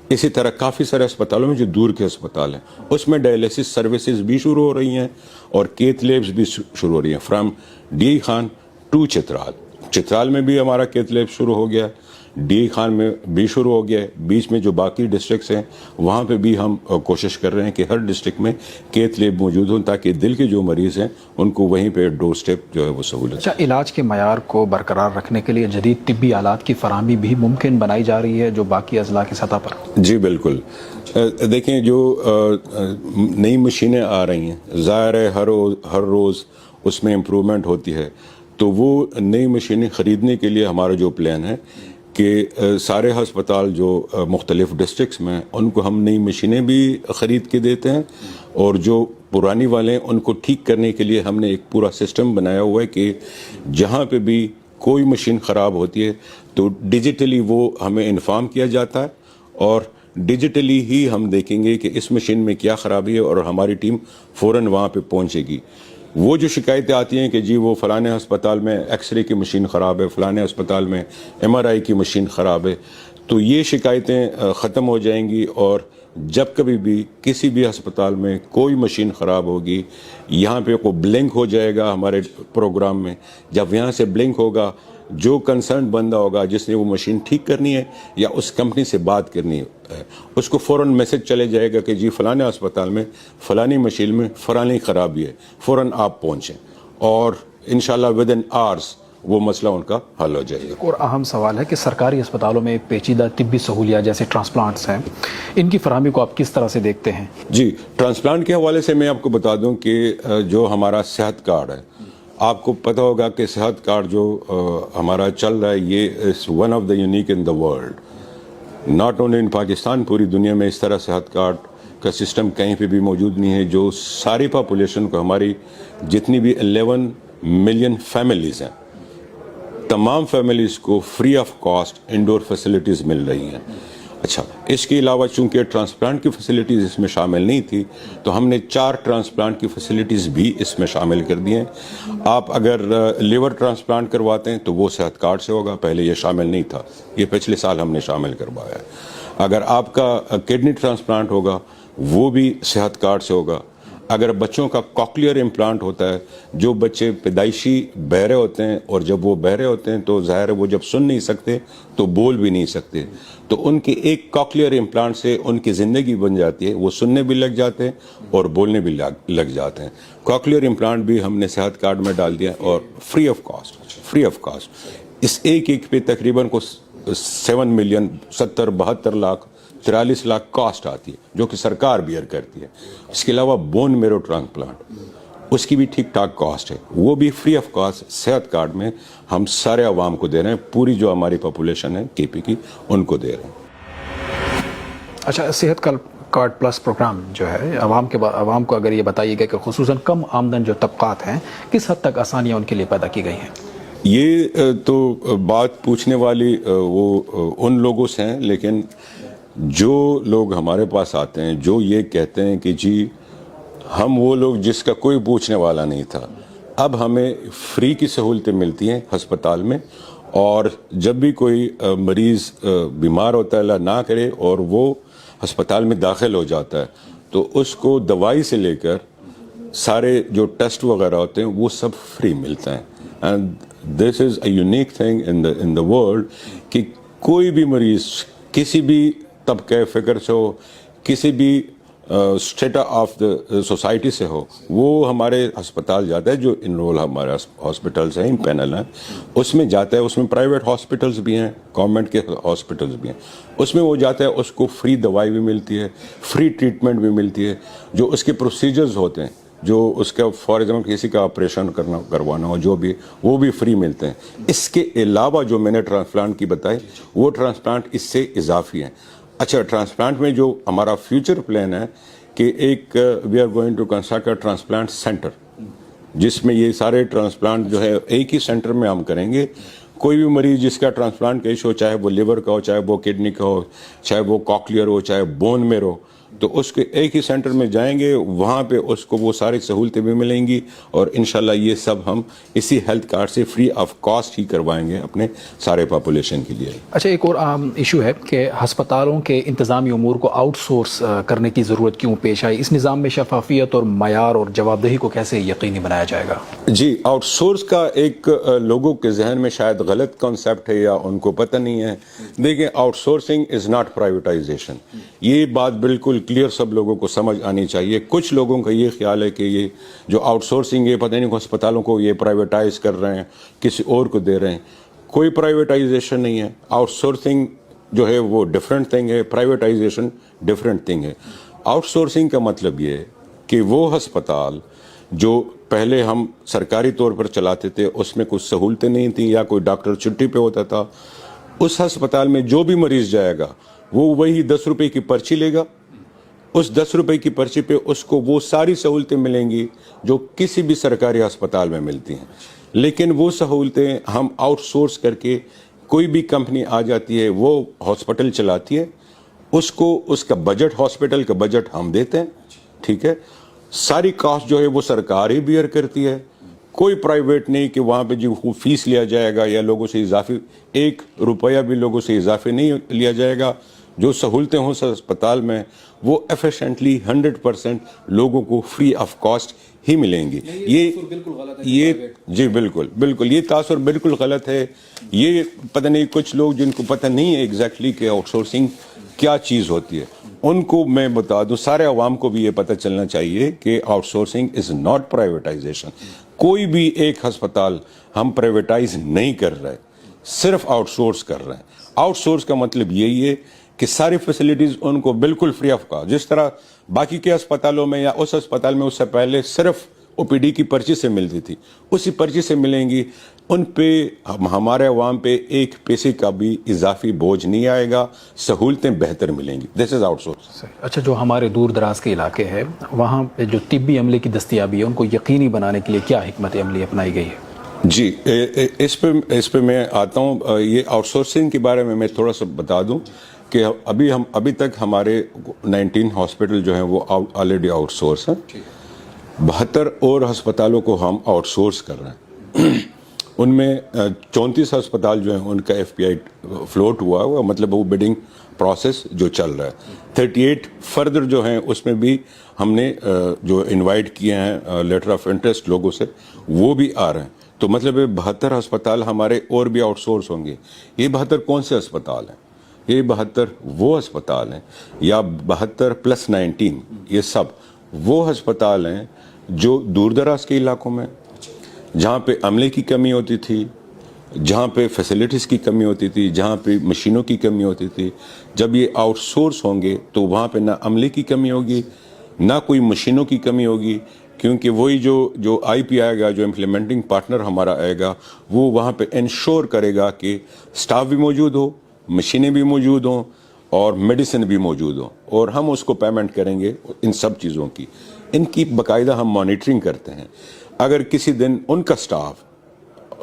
اسی طرح کافی سارے اسپتالوں میں جو دور کے اسپتال ہیں اس میں ڈائلیسس سروسز بھی شروع ہو رہی ہیں اور کیتھ لیبس بھی شروع ہو رہی ہیں from D Khan to Chitral میں بھی ہمارا کیتھ لیب شروع ہو گیا، ڈی خان میں بھی شروع ہو گیا ہے. بیچ میں جو باقی ڈسٹرکٹس ہیں وہاں پہ بھی ہم کوشش کر رہے ہیں کہ ہر ڈسٹرکٹ میں کیتھ لیب موجود ہوں تاکہ دل کے جو مریض ہیں ان کو وہیں پہ ڈور سٹیپ جو ہے وہ سہولت. اچھا، علاج کے معیار کو برقرار رکھنے کے لیے جدید طبی آلات کی فراہمی بھی ممکن بنائی جا رہی ہے جو باقی اضلاع کی سطح پر؟ جی بالکل. دیکھیں جو نئی مشینیں آ رہی ہیں ظاہر ہے ہر روز اس میں امپرومنٹ ہوتی ہے، تو وہ نئی مشینیں خریدنے کے لیے ہمارا جو پلان ہے کہ سارے ہسپتال جو مختلف ڈسٹرکٹس میں ان کو ہم نئی مشینیں بھی خرید کے دیتے ہیں اور جو پرانی والے ہیں ان کو ٹھیک کرنے کے لیے ہم نے ایک پورا سسٹم بنایا ہوا ہے کہ جہاں پہ بھی کوئی مشین خراب ہوتی ہے تو ڈیجیٹلی وہ ہمیں انفارم کیا جاتا ہے اور ڈیجیٹلی ہی ہم دیکھیں گے کہ اس مشین میں کیا خرابی ہے اور ہماری ٹیم فوراً وہاں پہ پہنچے گی. وہ جو شکایتیں آتی ہیں کہ جی وہ فلانے ہسپتال میں ایکس رے کی مشین خراب ہے، فلانے ہسپتال میں MRI کی مشین خراب ہے، تو یہ شکایتیں ختم ہو جائیں گی اور جب کبھی بھی کسی بھی ہسپتال میں کوئی مشین خراب ہوگی یہاں پہ کو بلنک ہو جائے گا ہمارے پروگرام میں. جب یہاں سے بلنک ہوگا جو کنسرن بندہ ہوگا جس نے وہ مشین ٹھیک کرنی ہے یا اس کمپنی سے بات کرنی ہے اس کو فوراً میسج چلے جائے گا کہ جی فلانے اسپتال میں فلانی مشین میں فلانی خرابی ہے، فوراً آپ پہنچیں اور انشاءاللہ ود ان آورس وہ مسئلہ ان کا حل ہو جائے گا. اور اہم سوال ہے کہ سرکاری اسپتالوں میں پیچیدہ طبی سہولیات جیسے ٹرانسپلانٹس ہیں، ان کی فراہمی کو آپ کس طرح سے دیکھتے ہیں؟ جی ٹرانسپلانٹ کے حوالے سے میں آپ کو بتا دوں کہ جو ہمارا صحت کارڈ ہے، آپ کو پتہ ہوگا کہ صحت کارڈ جو ہمارا چل رہا ہے یہ is one of the unique in the world, not only in Pakistan, پوری دنیا میں اس طرح صحت کارڈ کا سسٹم کہیں پہ بھی موجود نہیں ہے جو ساری پاپولیشن کو، ہماری جتنی بھی 11 ملین فیملیز ہیں تمام فیملیز کو free of cost indoor facilities مل رہی ہیں. اچھا، اس کے علاوہ چونکہ ٹرانسپلانٹ کی فیسلٹیز اس میں شامل نہیں تھی تو ہم نے 4 ٹرانسپلانٹ کی فیسلٹیز بھی اس میں شامل کر دی ہیں. آپ اگر لیور ٹرانسپلانٹ کرواتے ہیں تو وہ صحت کارڈ سے ہوگا، پہلے یہ شامل نہیں تھا، یہ پچھلے سال ہم نے شامل کروایا ہے. اگر آپ کا کڈنی ٹرانسپلانٹ ہوگا وہ بھی صحت کارڈ سے ہوگا. اگر بچوں کا کوکلیئر امپلانٹ ہوتا ہے، جو بچے پیدائشی بہرے ہوتے ہیں اور جب وہ بہرے ہوتے ہیں تو ظاہر ہے وہ جب سن نہیں سکتے تو بول بھی نہیں سکتے، تو ان کے ایک کوکلیئر امپلانٹ سے ان کی زندگی بن جاتی ہے، وہ سننے بھی لگ جاتے ہیں اور بولنے بھی لگ جاتے ہیں. کوکلیئر امپلانٹ بھی ہم نے صحت کارڈ میں ڈال دیا اور فری آف کاسٹ. اس ایک پہ تقریباً کو 7 ملین 72 لاکھ 43 لاکھ کاسٹ آتی ہے جو کہ سرکار بیئر کرتی ہے. اس کے علاوہ بون میرو ٹرانسپلانٹ اس کی بھی ٹھیک ٹھاک کاسٹ ہے، وہ بھی فری آف کاسٹ صحت کارڈ میں ہم سارے عوام کو دے رہے ہیں، پوری جو ہماری پاپولیشن ہے KP کی ان کو دے رہے ہیں. اچھا، صحت کارڈ پلس پروگرام جو ہے عوام کو اگر یہ بتائیے گا کہ خصوصاً کم آمدن جو طبقات ہیں کس حد تک آسانیاں ان کے لیے پیدا کی گئی ہیں؟ یہ تو بات پوچھنے والی وہ ان لوگوں سے ہیں، لیکن جو لوگ ہمارے پاس آتے ہیں جو یہ کہتے ہیں کہ جی ہم وہ لوگ جس کا کوئی پوچھنے والا نہیں تھا، اب ہمیں فری کی سہولتیں ملتی ہیں ہسپتال میں، اور جب بھی کوئی مریض بیمار ہوتا ہے اللہ نہ کرے اور وہ ہسپتال میں داخل ہو جاتا ہے تو اس کو دوائی سے لے کر سارے جو ٹیسٹ وغیرہ ہوتے ہیں وہ سب فری ملتے ہیں. And this is a unique thing in the world کہ کوئی بھی مریض کسی بھی طبقہ فکر سے ہو، کسی بھی اسٹیٹا آف دا سوسائٹی سے ہو، وہ ہمارے ہسپتال جاتا ہے. جو انرول ہمارے ہاسپٹلس ہیں، پینل ہیں، اس میں جاتا ہے. اس میں پرائیویٹ ہاسپٹلس بھی ہیں، گورنمنٹ کے ہاسپٹلس بھی ہیں. اس میں وہ جاتا ہے، اس کو فری دوائی بھی ملتی ہے، فری ٹریٹمنٹ بھی ملتی ہے. جو اس کے پروسیجرز ہوتے ہیں، جو اس کا فار ایگزامپل کسی کا آپریشن کروانا ہو جو بھی، وہ بھی فری ملتے ہیں. اس کے علاوہ جو میں نے ٹرانسپلانٹ کی بتائی وہ ٹرانسپلانٹ اس سے اضافی ہیں. اچھا، ٹرانسپلانٹ میں جو ہمارا فیوچر پلان ہے کہ ایک we are going to construct a transplant centre جس میں یہ سارے ٹرانسپلانٹ جو ہے ایک ہی سینٹر میں ہم کریں گے. کوئی بھی مریض جس کا ٹرانسپلانٹ کیس ہو, چاہے وہ لیور کا ہو, چاہے وہ کڈنی کا ہو, چاہے وہ کاکلیئر ہو, چاہے بون میرو, تو اس کے ایک ہی سینٹر میں جائیں گے, وہاں پہ اس کو وہ ساری سہولتیں بھی ملیں گی, اور انشاءاللہ یہ سب ہم اسی ہیلتھ کارڈ سے فری آف کاسٹ ہی کروائیں گے اپنے سارے پاپولیشن کے لیے. اچھا, ایک اور عام ایشو ہے کہ ہسپتالوں کے انتظامی امور کو آؤٹ سورس کرنے کی ضرورت کیوں پیش آئی؟ اس نظام میں شفافیت اور معیار اور جواب دہی کو کیسے یقینی بنایا جائے گا؟ جی, آؤٹ سورس کا ایک لوگوں کے ذہن میں شاید غلط کانسیپٹ ہے یا ان کو پتہ نہیں ہے. دیکھیں, outsourcing is not privatisation. یہ بات بالکل کلیئر سب لوگوں کو سمجھ آنی چاہیے. کچھ لوگوں کا یہ خیال ہے کہ یہ جو آؤٹ سورسنگ ہے پتہ نہیں ہسپتالوں کو یہ پرائیویٹائز کر رہے ہیں, کسی اور کو دے رہے ہیں. کوئی پرائیویٹائزیشن نہیں ہے. آؤٹ سورسنگ جو ہے وہ ڈفرینٹ تھنگ ہے, پرائیویٹائزیشن ڈفرینٹ تھنگ ہے. آؤٹ سورسنگ کا مطلب یہ ہے کہ وہ ہسپتال جو پہلے ہم سرکاری طور پر چلاتے تھے اس میں کچھ سہولتیں نہیں تھیں یا کوئی ڈاکٹر چھٹی پہ ہوتا تھا, اس ہسپتال میں جو بھی مریض جائے گا وہ وہی 10 روپے کی پرچی لے گا. اس 10 روپے کی پرچی پہ اس کو وہ ساری سہولتیں ملیں گی جو کسی بھی سرکاری ہسپتال میں ملتی ہیں. لیکن وہ سہولتیں ہم آؤٹ سورس کر کے, کوئی بھی کمپنی آ جاتی ہے وہ ہاسپٹل چلاتی ہے, اس کو اس کا بجٹ, ہاسپٹل کا بجٹ ہم دیتے ہیں, ٹھیک ہے. ساری کاسٹ جو ہے وہ سرکار ہی بیئر کرتی ہے. کوئی پرائیویٹ نہیں کہ وہاں پہ جو فیس لیا جائے گا یا لوگوں سے اضافی 1 روپیہ بھی لوگوں سے اضافی نہیں لیا جائے گا. جو سہولتیں ہوں اسپتال میں وہ ایفیشینٹلی 100% لوگوں کو فری آف کاسٹ ہی ملیں گی. یہ جی بالکل بالکل, یہ تاثر بالکل غلط ہے. یہ پتہ نہیں, کچھ لوگ جن کو پتہ نہیں ہے ایگزیکٹلی کہ آؤٹ سورسنگ کیا چیز ہوتی ہے, ان کو میں بتا دوں, سارے عوام کو بھی یہ پتہ چلنا چاہیے کہ outsourcing is not privatisation. کوئی بھی ایک ہسپتال ہم پرائیویٹائز نہیں کر رہے, صرف آؤٹ سورس کر رہے ہیں. آؤٹ سورس کا مطلب یہی ہے کہ ساری فیسلٹیز ان کو بالکل فری آف کاسٹ, جس طرح باقی کے اسپتالوں میں یا اس اسپتال میں اس سے پہلے صرف او پی ڈی کی پرچی سے ملتی تھی, اسی پرچی سے ملیں گی. ان پہ ہمارے عوام پہ 1 پیسے کا بھی اضافی بوجھ نہیں آئے گا, سہولتیں بہتر ملیں گی. دس از آؤٹ سورس. اچھا, جو ہمارے دور دراز کے علاقے ہیں وہاں پہ جو طبی عملے کی دستیابی ہے ان کو یقینی بنانے کے لیے کیا حکمت عملی اپنائی گئی ہے؟ جی, اس پہ میں آتا ہوں. یہ آؤٹ سورسنگ کے بارے میں تھوڑا سا بتا دوں کہ ابھی تک ہمارے 19 ہاسپٹل جو ہیں وہ آلریڈی آؤٹ سورس ہیں. 72 اور ہسپتالوں کو ہم آؤٹ سورس کر رہے ہیں. ان میں 34 ہسپتال جو ہیں ان کا FPI فلوٹ ہوا ہوا, مطلب وہ بڈنگ پروسیس جو چل رہا ہے. 38 فردر جو ہیں اس میں بھی ہم نے جو انوائٹ کیے ہیں لیٹر آف انٹرسٹ لوگوں سے, وہ بھی آ رہے ہیں. تو مطلب 72 ہسپتال ہمارے اور بھی آؤٹ سورس ہوں گے. یہ 72 کون سے ہسپتال ہیں؟ یہ 72 وہ ہسپتال ہیں, یا 72 + 19 یہ سب وہ ہسپتال ہیں جو دور دراز کے علاقوں میں, جہاں پہ عملے کی کمی ہوتی تھی, جہاں پہ فیسلٹیز کی کمی ہوتی تھی, جہاں پہ مشینوں کی کمی ہوتی تھی. جب یہ آؤٹ سورس ہوں گے تو وہاں پہ نہ عملے کی کمی ہوگی, نہ کوئی مشینوں کی کمی ہوگی, کیونکہ وہی جو آئی پی آئے گا, جو امپلیمنٹنگ پارٹنر ہمارا آئے گا, وہ وہاں پہ انشور کرے گا کہ سٹاف بھی موجود ہو, مشینیں بھی موجود ہوں, اور میڈیسن بھی موجود ہوں, اور ہم اس کو پیمنٹ کریں گے ان سب چیزوں کی. ان کی باقاعدہ ہم مانیٹرنگ کرتے ہیں. اگر کسی دن ان کا سٹاف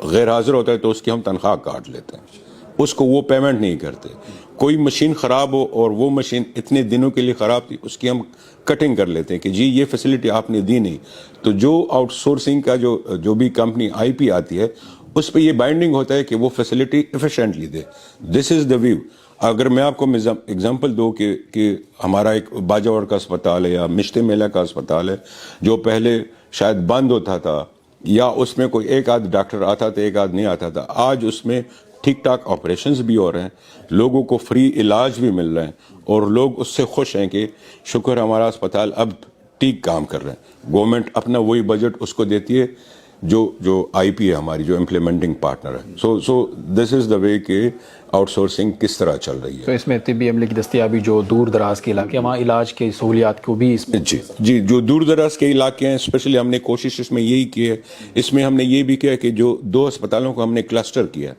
غیر حاضر ہوتا ہے تو اس کی ہم تنخواہ کاٹ لیتے ہیں, اس کو وہ پیمنٹ نہیں کرتے. کوئی مشین خراب ہو اور وہ مشین اتنے دنوں کے لیے خراب تھی, اس کی ہم کٹنگ کر لیتے ہیں کہ جی یہ فیسلٹی آپ نے دی نہیں. تو جو آؤٹ سورسنگ کا جو بھی کمپنی آئی پی آتی ہے اس پہ یہ بائنڈنگ ہوتا ہے کہ وہ فیسلٹی ایفیشینٹلی دے. This is the view. اگر میں آپ کو اگزامپل دوں کہ ہمارا ایک باجوڑ کا اسپتال ہے یا مشتے میلہ کا اسپتال ہے, جو پہلے شاید بند ہوتا تھا, یا اس میں کوئی ایک آدھ ڈاکٹر آتا تھا, ایک آدھ نہیں آتا تھا. آج اس میں ٹھیک ٹھاک آپریشنز بھی ہو رہے ہیں, لوگوں کو فری علاج بھی مل رہے ہیں, اور لوگ اس سے خوش ہیں کہ شکر ہمارا اسپتال اب ٹھیک کام کر رہے ہیں. گورنمنٹ اپنا وہی بجٹ اس کو دیتی ہے جو آئی پی ہے ہماری, جو امپلیمنٹنگ پارٹنر ہے. سو دس از دا وے کہ آؤٹ سورسنگ کس طرح چل رہی ہے. تو اس میں طبی عملے کی دستیابی جو دور دراز کے علاقے, وہاں علاج کی سہولیات کو بھی اس میں جی جو دور دراز کے علاقے ہیں اسپیشلی ہم نے کوشش اس میں یہی کی ہے. اس میں ہم نے یہ بھی کیا کہ جو 2 اسپتالوں کو ہم نے کلسٹر کیا,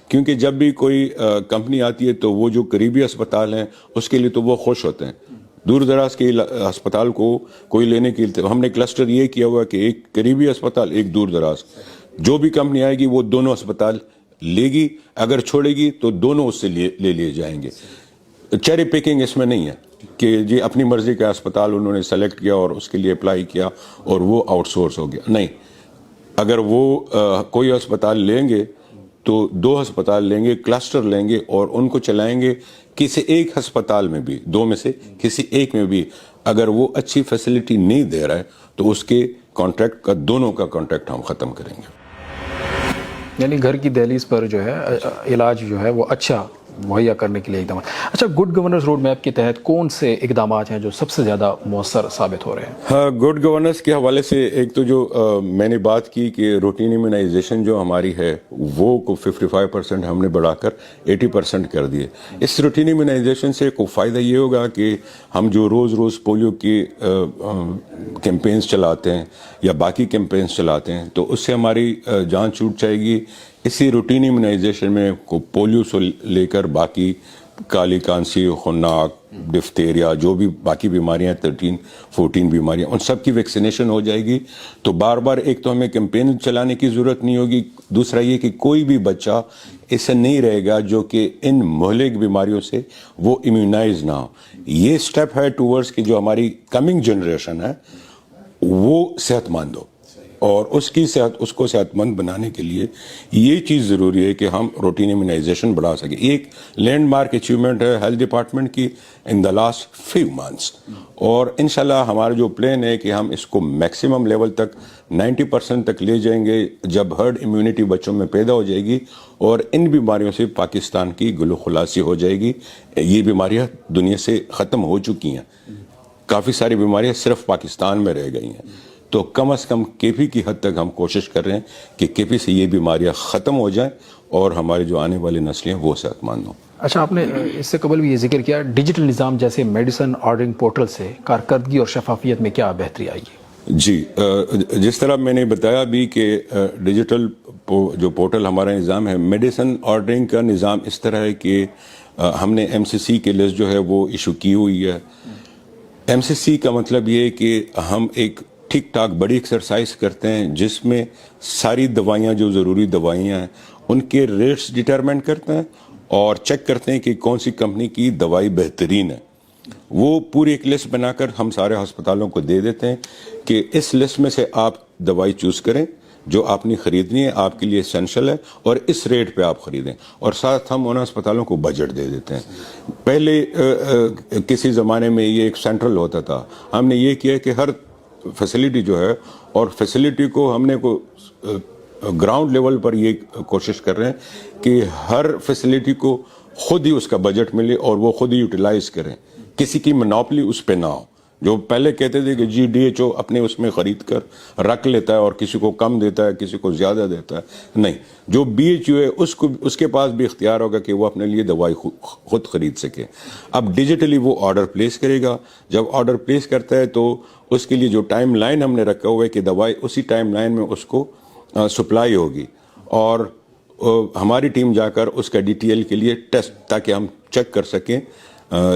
کیونکہ جب بھی کوئی کمپنی آتی ہے تو وہ جو قریبی اسپتال ہیں اس کے لیے تو وہ خوش ہوتے ہیں دور دراز کے ہسپتال کو کوئی لینے کے لیے ہم نے کلسٹر یہ کیا ہوا کہ ایک قریبی ہسپتال ایک دور دراز. جو بھی کمپنی آئے گی وہ دونوں ہسپتال لے گی, اگر چھوڑے گی تو دونوں اس سے لے لیے جائیں گے. چیری پیکنگ اس میں نہیں ہے کہ جی اپنی مرضی کا ہسپتال انہوں نے سلیکٹ کیا اور اس کے لیے اپلائی کیا اور وہ آؤٹ سورس ہو گیا. نہیں, اگر وہ کوئی ہسپتال لیں گے تو 2 ہسپتال لیں گے, کلسٹر لیں گے اور ان کو چلائیں گے. کسی ایک ہسپتال میں بھی 2 میں سے کسی ایک میں بھی اگر وہ اچھی فیسلٹی نہیں دے رہا ہے تو اس کے کانٹریکٹ کا دونوں کا کانٹریکٹ ہم ختم کریں گے. یعنی گھر کی دہلیز پر جو ہے علاج جو ہے وہ اچھا مہیا کرنے کے لیے اقدامات. اچھا, گڈ گورننس روڈ میپ کے تحت کون سے اقدامات ہیں جو سب سے زیادہ مؤثر ثابت ہو رہے ہیں؟ ہاں, گڈ گورننس کے حوالے سے ایک تو جو میں نے بات کی کہ روٹین امیونائزیشن جو ہماری ہے وہ کو 55% ہم نے بڑھا کر 80% کر دیے. اس روٹین امیونائزیشن سے کو فائدہ یہ ہوگا کہ ہم جو روز پولیو کی کیمپینز چلاتے ہیں یا باقی کیمپینز چلاتے ہیں تو اس سے ہماری جان چھوٹ جائے گی. اسی روٹین امیونائزیشن میں کو پولیو سے لے کر باقی کالی کانسی, خناک, ڈفتیریا, جو بھی باقی بیماریاں 13-14 بیماریاں, ان سب کی ویکسینیشن ہو جائے گی. تو بار بار ایک تو ہمیں کیمپین چلانے کی ضرورت نہیں ہوگی. دوسرا یہ کہ کوئی بھی بچہ ایسا نہیں رہے گا جو کہ ان مہلک بیماریوں سے وہ امیونائز نہ ہو. یہ سٹیپ ہے ٹورڈز کہ جو ہماری کمنگ جنریشن ہے وہ صحت مند ہو, اور اس کو صحت مند بنانے کے لیے یہ چیز ضروری ہے کہ ہم روٹین امیونائزیشن بڑھا سکیں. ایک لینڈ مارک اچیومنٹ ہے ہیلتھ ڈپارٹمنٹ کی ان دا لاسٹ فیو منتھس, اور انشاءاللہ ہمارا جو پلان ہے کہ ہم اس کو میکسیمم لیول تک 90% تک لے جائیں گے جب ہرڈ امیونٹی بچوں میں پیدا ہو جائے گی اور ان بیماریوں سے پاکستان کی گلو خلاصی ہو جائے گی. یہ بیماریاں دنیا سے ختم ہو چکی ہیں, کافی ساری بیماریاں صرف پاکستان میں رہ گئی ہیں. تو کم از کم کے پی کی حد تک ہم کوشش کر رہے ہیں کہ کے پی سے یہ بیماریاں ختم ہو جائیں اور ہماری جو آنے والی نسلیں وہ صحت مند ہوں. اچھا, آپ نے اس سے قبل بھی یہ ذکر کیا ڈیجیٹل نظام جیسے میڈیسن آرڈرنگ پورٹل سے کارکردگی اور شفافیت میں کیا بہتری آئی ہے؟ جی, جس طرح میں نے بتایا بھی کہ ڈیجیٹل جو پورٹل ہمارا نظام ہے, میڈیسن آرڈرنگ کا نظام اس طرح ہے کہ ہم نے ایم سی سی کی لسٹ جو ہے وہ ایشو کی ہوئی ہے. ایم سی سی کا مطلب یہ ہے کہ ہم ایک ٹھیک ٹھاک بڑی ایکسرسائز کرتے ہیں جس میں ساری دوائیاں جو ضروری دوائیاں ہیں ان کے ریٹس ڈٹرمن کرتے ہیں اور چیک کرتے ہیں کہ کون سی کمپنی کی دوائی بہترین ہے. وہ پوری ایک لسٹ بنا کر ہم سارے ہسپتالوں کو دے دیتے ہیں کہ اس لسٹ میں سے آپ دوائی چوز کریں جو آپ نے خریدنی ہے, آپ کے لیے اسینشل ہے اور اس ریٹ پہ آپ خریدیں, اور ساتھ ہم ان ہسپتالوں کو بجٹ دے دیتے ہیں. پہلے کسی زمانے میں یہ ایک سینٹرل ہوتا تھا, ہم نے یہ کیا کہ ہر فیسلٹی جو ہے, اور فیسلٹی کو ہم نے گراؤنڈ لیول پر یہ کوشش کر رہے ہیں کہ ہر فیسلٹی کو خود ہی اس کا بجٹ ملے اور وہ خود ہی یوٹیلائز کریں, کسی کی منوپلی اس پہ نہ ہو. جو پہلے کہتے تھے کہ جی ڈی ایچ او اپنے اس میں خرید کر رکھ لیتا ہے اور کسی کو کم دیتا ہے کسی کو زیادہ دیتا ہے, نہیں, جو بی ایچ یو ہے اس کے پاس بھی اختیار ہوگا کہ وہ اپنے لیے دوائی خود خرید سکے. اب ڈیجیٹلی وہ آرڈر پلیس کرے گا, جب آرڈر پلیس کرتا ہے تو اس کے لیے جو ٹائم لائن ہم نے رکھا ہوا ہے کہ دوائی اسی ٹائم لائن میں اس کو سپلائی ہوگی, اور ہماری ٹیم جا کر اس کا ڈی ٹی ایل کے لیے ٹیسٹ, تاکہ ہم چیک کر سکیں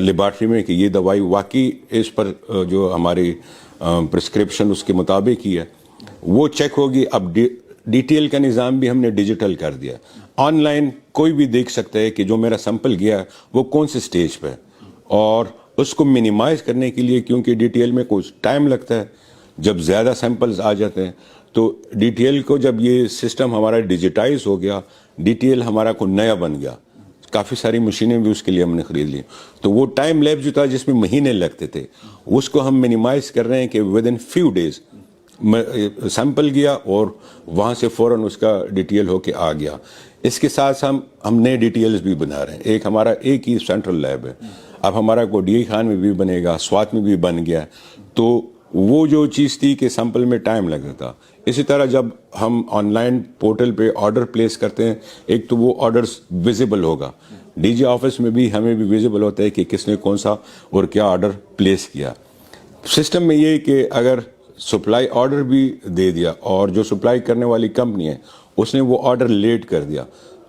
لیبارٹری میں کہ یہ دوائی واقعی اس پر جو ہماری پرسکرپشن اس کے مطابق ہی ہے, وہ چیک ہوگی. اب ڈی ٹی ایل کا نظام بھی ہم نے ڈیجیٹل کر دیا, آن لائن کوئی بھی دیکھ سکتا ہے کہ جو میرا سیمپل گیا وہ کون سے سٹیج پہ ہے, اور اس کو منیمائز کرنے کے لیے کیونکہ ڈی ٹی ایل میں کچھ ٹائم لگتا ہے, جب زیادہ سیمپلز آ جاتے ہیں تو ڈی ٹی ایل کو جب یہ سسٹم ہمارا ڈیجیٹائز ہو گیا, ڈی ٹی ایل ہمارا کو نیا بن گیا, کافی ساری مشینیں بھی اس کے لیے ہم نے خرید لی, تو وہ ٹائم لیب جو تھا جس میں مہینے لگتے تھے اس کو ہم منیمائز کر رہے ہیں کہ within few days sample گیا اور وہاں سے فوراً اس کا ڈی ٹی ایل ہو کے آ گیا. اس کے ساتھ ہم نئے ڈی ٹی ایلز بھی بنا رہے ہیں. ایک ہمارا ایک ہی سینٹرل لیب ہے, اب ہمارا کو ڈی خان میں بھی بنے گا, سوات میں بھی بن گیا. تو وہ جو چیز تھی کہ سیمپل میں ٹائم لگتا تھا, اسی طرح جب ہم آن لائن پورٹل پہ آرڈر پلیس کرتے ہیں, ایک تو وہ آرڈرز ویزیبل ہوگا, ڈی جی آفس میں بھی ہمیں بھی ویزیبل ہوتا ہے کہ کس نے کون سا اور کیا آرڈر پلیس کیا. سسٹم میں یہ کہ اگر سپلائی آرڈر بھی دے دیا اور جو سپلائی کرنے والی کمپنی ہے اس نے وہ آرڈر لیٹ کر دیا,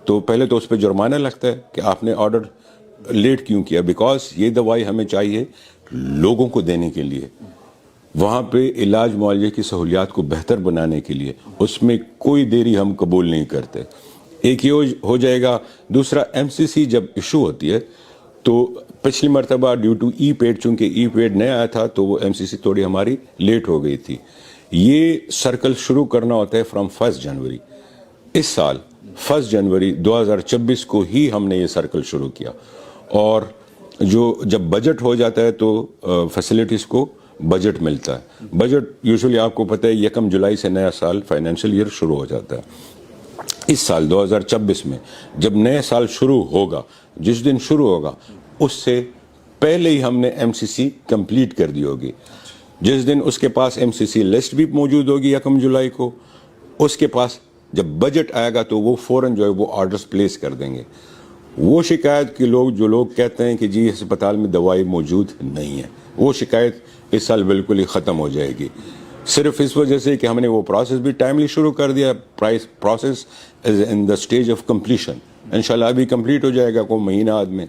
تو پہلے تو اس پہ جرمانہ لگتا ہے کہ آپ نے آرڈر لیٹ کیوں کیا, بیکاز یہ دوائی ہمیں چاہیے لوگوں کو دینے کے لیے, وہاں پہ علاج معالجے کی سہولیات کو بہتر بنانے کے لیے, اس میں کوئی دیری ہم قبول نہیں کرتے. ایک یہ ہو جائے گا. دوسرا, ایم سی سی جب ایشو ہوتی ہے تو پچھلی مرتبہ ڈیو ٹو ای پیڈ, چونکہ ای پیڈ نیا آیا تھا تو وہ ایم سی سی تھوڑی ہماری لیٹ ہو گئی تھی. یہ سرکل شروع کرنا ہوتا ہے فرام 1 جنوری. اس سال 1 جنوری 2026 کو ہی ہم نے یہ سرکل شروع کیا, اور جب بجٹ ہو جاتا ہے تو فیسلٹیز کو بجٹ ملتا ہے. بجٹ یوزلی آپ کو پتہ ہے 1 جولائی سے نیا سال فائنینشیل ایئر شروع ہو جاتا ہے. اس سال 2026 میں جب نیا سال شروع ہوگا, جس دن شروع ہوگا اس سے پہلے ہی ہم نے ایم سی سی کمپلیٹ کر دی ہوگی. جس دن اس کے پاس ایم سی سی لسٹ بھی موجود ہوگی 1 جولائی کو, اس کے پاس جب بجٹ آئے گا تو وہ فوراً جو ہے وہ آرڈرز پلیس کر دیں گے. وہ شکایت کے جو لوگ کہتے ہیں کہ جی ہسپتال میں دوائی موجود نہیں ہے, وہ شکایت اس سال بالکل ہی ختم ہو جائے گی, صرف اس وجہ سے کہ ہم نے وہ پروسیس بھی ٹائملی شروع کر دیا. Process is in the stage of completion. انشاءاللہ ابھی کمپلیٹ ہو جائے گا کوئی مہینہ آدھ میں.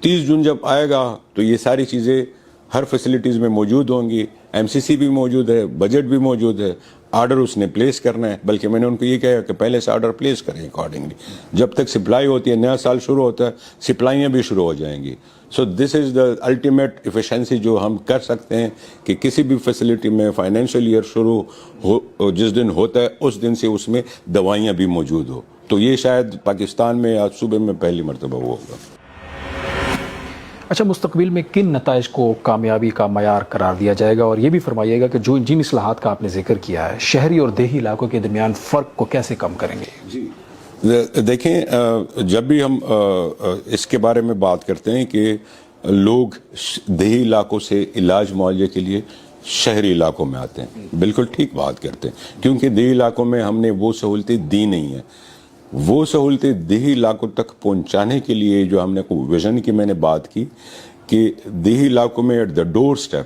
30 جون جب آئے گا تو یہ ساری چیزیں ہر فیسلٹیز میں موجود ہوں گی. ایم سی سی بھی موجود ہے, بجٹ بھی موجود ہے, آرڈر اس نے پلیس کرنا ہے. بلکہ میں نے ان کو یہ کہا کہ پہلے سے آرڈر پلیس کریں اکارڈنگلی. جب تک سپلائی ہوتی ہے, نیا سال شروع ہوتا ہے, سپلائیاں بھی شروع ہو جائیں گی. سو دس از دا الٹیمیٹ ایفیشنسی جو ہم کر سکتے ہیں کہ کسی بھی فیسلٹی میں فائنینشیل ایئر شروع ہو جس دن ہوتا ہے اس دن سے اس میں دوائیاں بھی موجود ہو. تو یہ شاید پاکستان میں آج صوبے میں پہلی مرتبہ وہ ہوگا. اچھا, مستقبل میں کن نتائج کو کامیابی کا معیار قرار دیا جائے گا, اور یہ بھی فرمائیے گا کہ جن اصلاحات کا آپ نے ذکر کیا ہے شہری اور دیہی علاقوں کے درمیان فرق کو کیسے کم کریں گے؟ جی دیکھیں, جب بھی ہم اس کے بارے میں بات کرتے ہیں کہ لوگ دیہی علاقوں سے علاج معالجے کے لیے شہری علاقوں میں آتے ہیں, بالکل ٹھیک بات کرتے ہیں, کیونکہ دیہی علاقوں میں ہم نے وہ سہولتیں دی نہیں ہیں. وہ سہولتیں دیہی علاقوں تک پہنچانے کے لیے جو ہم نے ویژن کی میں نے بات کی کہ دیہی علاقوں میں ایٹ دا ڈور سٹیپ,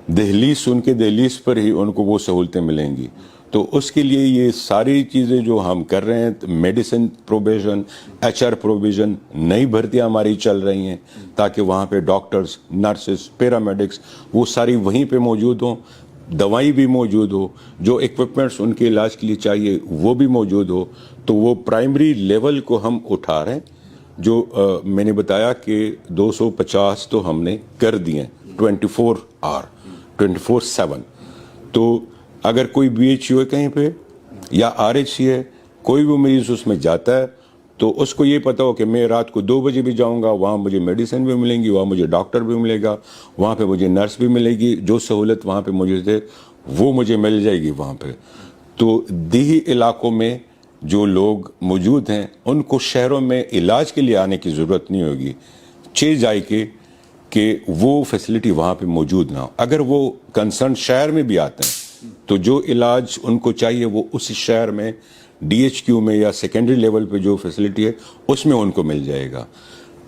دہلیز سن کے دہلیز پر ہی ان کو وہ سہولتیں ملیں گی. تو اس کے لیے یہ ساری چیزیں جو ہم کر رہے ہیں, medicine provision, H R provision, نئی بھرتیاں ہماری چل رہی ہیں تاکہ وہاں پہ ڈاکٹرز, نرسز, پیرامیڈکس وہ ساری وہیں پہ موجود ہوں, دوائی بھی موجود ہو, جو ایکوپمنٹس ان کے علاج کے لیے چاہیے وہ بھی موجود ہو. تو وہ پرائمری لیول کو ہم اٹھا رہے ہیں. جو میں نے بتایا کہ 250 تو ہم نے کر دیے 24/7. تو اگر کوئی بی ایچ یو ہے کہیں پہ یا آر ایچ سی ہے, کوئی بھی مریض اس میں جاتا ہے تو اس کو یہ پتا ہو کہ میں رات کو 2 بجے بھی جاؤں گا, وہاں مجھے میڈیسن بھی ملیں گی, وہاں مجھے ڈاکٹر بھی ملے گا, وہاں پہ مجھے نرس بھی ملے گی, جو سہولت وہاں پہ موجود ہے وہ مجھے مل جائے گی وہاں پہ. تو دیہی علاقوں میں جو لوگ موجود ہیں ان کو شہروں میں علاج کے لیے آنے کی ضرورت نہیں ہوگی, چیز آئے کہ وہ فیسلٹی وہاں پہ موجود نہ ہو. اگر وہ کنسرن شہر میں بھی آتے ہیں تو جو علاج ان کو چاہیے وہ اسی شہر میں ڈی ایچ کیو میں یا سیکنڈری لیول پہ جو فیسلٹی ہے اس میں ان کو مل جائے گا.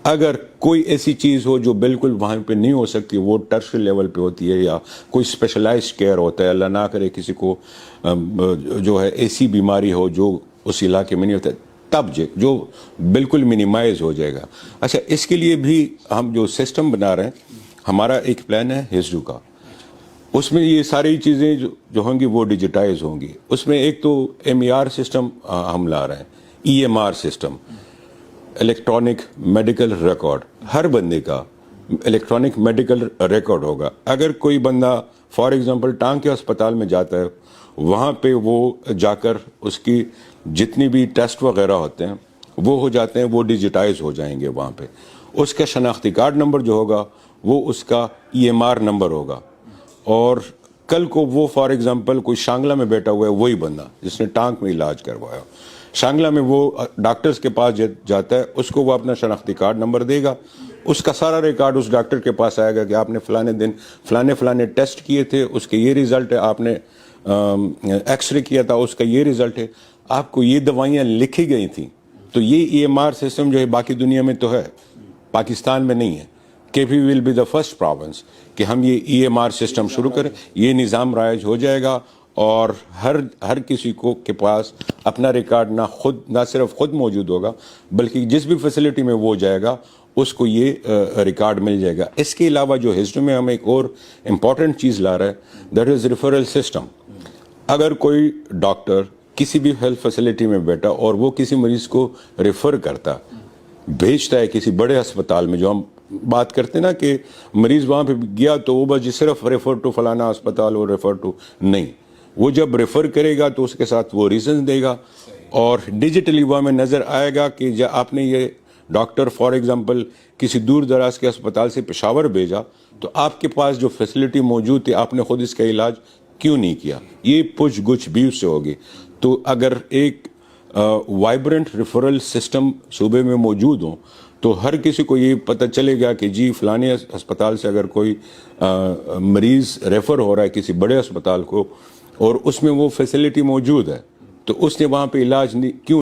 اگر کوئی ایسی چیز ہو جو بالکل وہاں پہ نہیں ہو سکتی, وہ ٹرشری لیول پہ ہوتی ہے, یا کوئی اسپیشلائزڈ کیئر ہوتا ہے, اللہ نہ کرے کسی کو جو ہے ایسی بیماری ہو جو اس علاقے میں نہیں ہوتا, تب جو بالکل منیمائز ہو جائے گا. اچھا, اس کے لیے بھی ہم جو سسٹم بنا رہے ہیں, ہمارا ایک پلان ہے ہزڈو کا, اس میں یہ ساری چیزیں جو ہوں گی وہ ڈیجیٹائز ہوں گی. اس میں ایک تو ایم ای آر سسٹم ہم لا رہے ہیں, E M R system, electronic medical record, ہر بندے کا الیکٹرانک میڈیکل ریکارڈ ہوگا. اگر کوئی بندہ فار ایگزامپل ٹانگ کے اسپتال میں جاتا ہے, وہاں پہ وہ جا کر اس کی جتنی بھی ٹیسٹ وغیرہ ہوتے ہیں وہ ہو جاتے ہیں, وہ ڈیجیٹائز ہو جائیں گے وہاں پہ. اس کا شناختی کارڈ نمبر جو ہوگا وہ اس کا ای ایم آر نمبر ہوگا. اور کل کو وہ فار ایگزامپل کوئی شانگلہ میں بیٹھا ہوا ہے, وہی بندہ جس نے ٹانک میں علاج کروایا, شانگلہ میں وہ ڈاکٹرز کے پاس جاتا ہے, اس کو وہ اپنا شناختی کارڈ نمبر دے گا, اس کا سارا ریکارڈ اس ڈاکٹر کے پاس آئے گا کہ آپ نے فلانے دن فلانے ٹیسٹ کیے تھے, اس کے یہ ریزلٹ ہے, آپ نے ایکس رے کیا تھا, اس کا یہ ریزلٹ ہے, آپ کو یہ دوائیاں لکھی گئی تھیں. تو یہ ای ایم آر سسٹم جو ہے باقی دنیا میں تو ہے, پاکستان میں نہیں ہے. K P will be the first province کہ ہم یہ ای ایم آر سسٹم شروع کریں. یہ نظام رائج ہو جائے گا اور ہر کسی کو کے پاس اپنا ریکارڈ نہ صرف خود موجود ہوگا, بلکہ جس بھی فیسلٹی میں وہ جائے گا اس کو یہ ریکارڈ مل جائے گا. اس کے علاوہ جو ہسٹری میں ہم ایک اور امپورٹنٹ چیز لا رہا ہے دیٹ از ریفرل سسٹم. اگر کوئی ڈاکٹر کسی بھی ہیلتھ فیسلٹی میں بیٹھا اور وہ کسی مریض کو ریفر کرتا, بھیجتا ہے کسی بڑے ہسپتال میں, جو ہم بات کرتے ہیں نا کہ مریض وہاں پہ گیا تو وہ بس صرف ریفر ٹو فلانا ہسپتال اور ریفر ٹو, نہیں, وہ جب ریفر کرے گا تو اس کے ساتھ وہ ریزن دے گا اور ڈیجیٹلی وہ ہمیں نظر آئے گا کہ جب آپ نے یہ ڈاکٹر فار ایگزامپل کسی دور دراز کے ہسپتال سے پشاور بھیجا تو آپ کے پاس جو فیسلٹی موجود تھی آپ نے خود اس کا علاج کیوں نہیں کیا, یہ پوچھ گچھ بھی اس سے ہوگی. تو اگر ایک وائبرنٹ ریفرل سسٹم صوبے میں موجود ہوں تو ہر کسی کو یہ پتہ چلے گا کہ جی فلانے ہسپتال سے اگر کوئی مریض ریفر ہو رہا ہے کسی بڑے ہسپتال کو اور اس میں وہ فیسلٹی موجود ہے تو اس نے وہاں پہ علاج کیوں